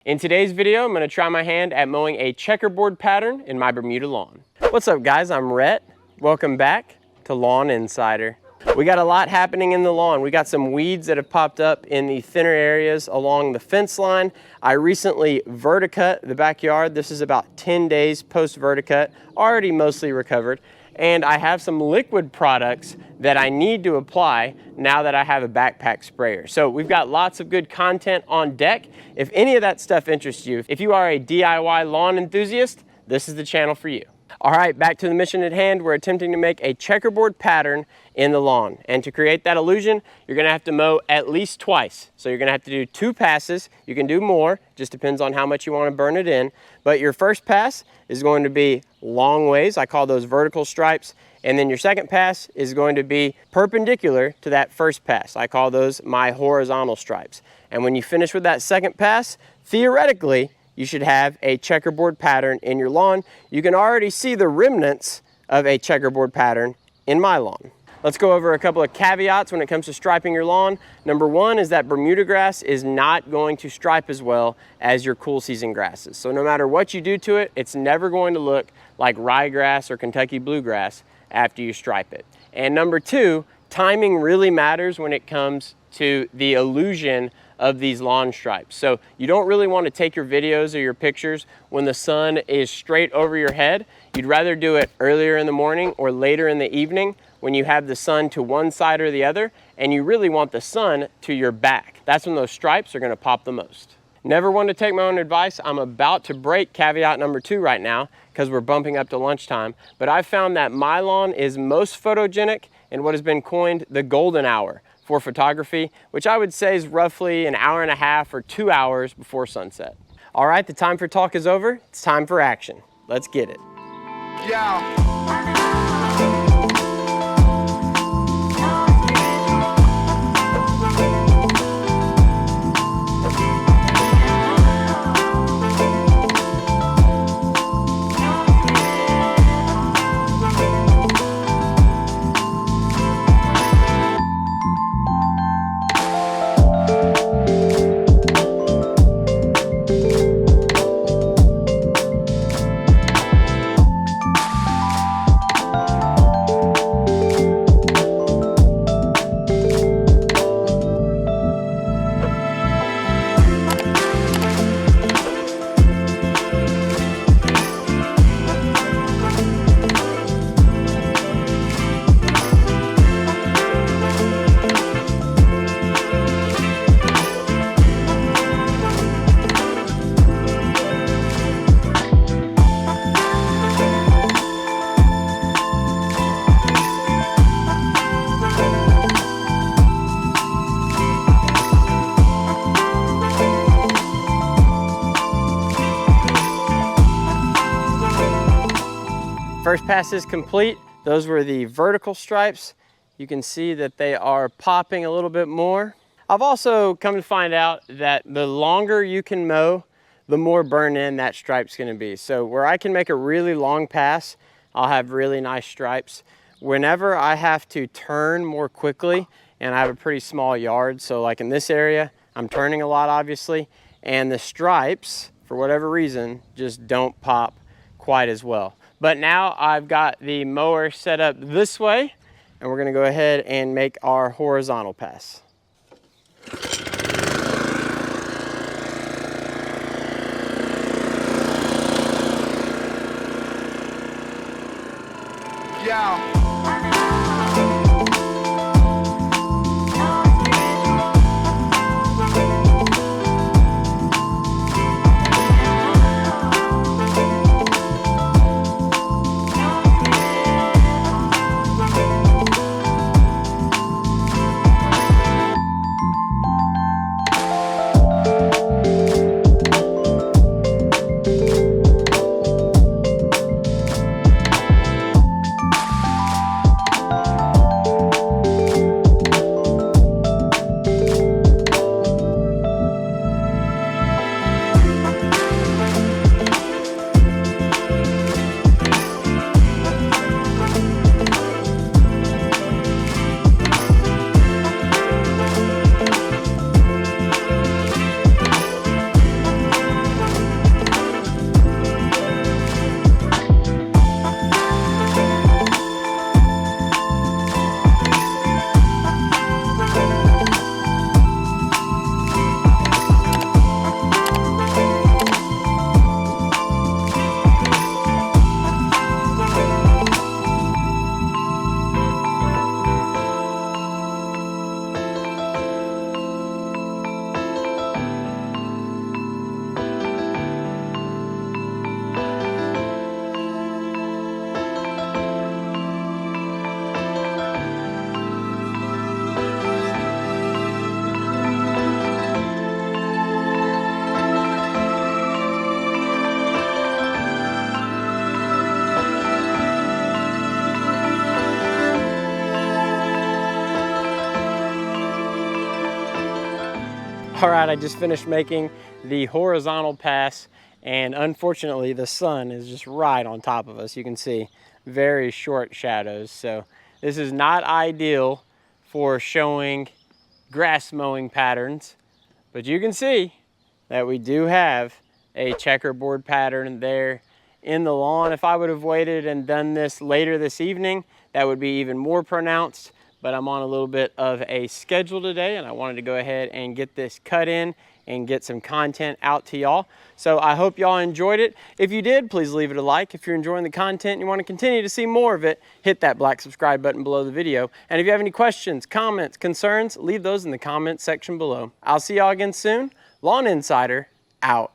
In today's video, I'm going to try my hand at mowing a checkerboard pattern in my Bermuda lawn. What's up guys, I'm Rhett. Welcome back to Lawn Insider. We got a lot happening in the lawn. We got some weeds that have popped up in the thinner areas along the fence line. I recently verticut the backyard. This is about 10 days post verticut, already mostly recovered. And I have some liquid products that I need to apply now that I have a backpack sprayer. So we've got lots of good content on deck. If any of that stuff interests you, if you are a DIY lawn enthusiast, this is the channel for you. All right, back to the mission at hand. We're attempting to make a checkerboard pattern in the lawn. And to create that illusion, you're gonna have to mow at least twice. So you're gonna have to do 2 passes. You can do more, just depends on how much you wanna burn it in. But your first pass is going to be long ways. I call those vertical stripes. And then your second pass is going to be perpendicular to that first pass. I call those my horizontal stripes. And when you finish with that second pass, theoretically, you should have a checkerboard pattern in your lawn. You can already see the remnants of a checkerboard pattern in my lawn. Let's go over a couple of caveats when it comes to striping your lawn. Number one is that Bermuda grass is not going to stripe as well as your cool season grasses. So no matter what you do to it, it's never going to look like ryegrass or Kentucky bluegrass after you stripe it. And number two, timing really matters when it comes to the illusion of these lawn stripes. So you don't really want to take your videos or your pictures when the sun is straight over your head. You'd rather do it earlier in the morning or later in the evening when you have the sun to one side or the other, and you really want the sun to your back. That's when those stripes are gonna pop the most. Never one to take my own advice. I'm about to break caveat number 2 right now because we're bumping up to lunchtime, but I've found that my lawn is most photogenic in what has been coined the golden hour for photography, which I would say is roughly an hour and a half or 2 hours before sunset. All right, the time for talk is over. It's time for action. Let's get it. Yeah. First pass is complete. Those were the vertical stripes. You can see that they are popping a little bit more. I've also come to find out that the longer you can mow, the more burn in that stripe's gonna be. So where I can make a really long pass, I'll have really nice stripes. Whenever I have to turn more quickly, and I have a pretty small yard, so like in this area, I'm turning a lot obviously, and the stripes, for whatever reason, just don't pop quite as well. But now I've got the mower set up this way, and we're gonna go ahead and make our horizontal pass. Yeah. All right, I just finished making the horizontal pass, and unfortunately the sun is just right on top of us. You can see very short shadows. So this is not ideal for showing grass mowing patterns, but you can see that we do have a checkerboard pattern there in the lawn. If I would have waited and done this later this evening, that would be even more pronounced, but I'm on a little bit of a schedule today and I wanted to go ahead and get this cut in and get some content out to y'all. So I hope y'all enjoyed it. If you did, please leave it a like. If you're enjoying the content and you want to continue to see more of it, hit that black subscribe button below the video. And if you have any questions, comments, concerns, leave those in the comments section below. I'll see y'all again soon. Lawn Insider, out.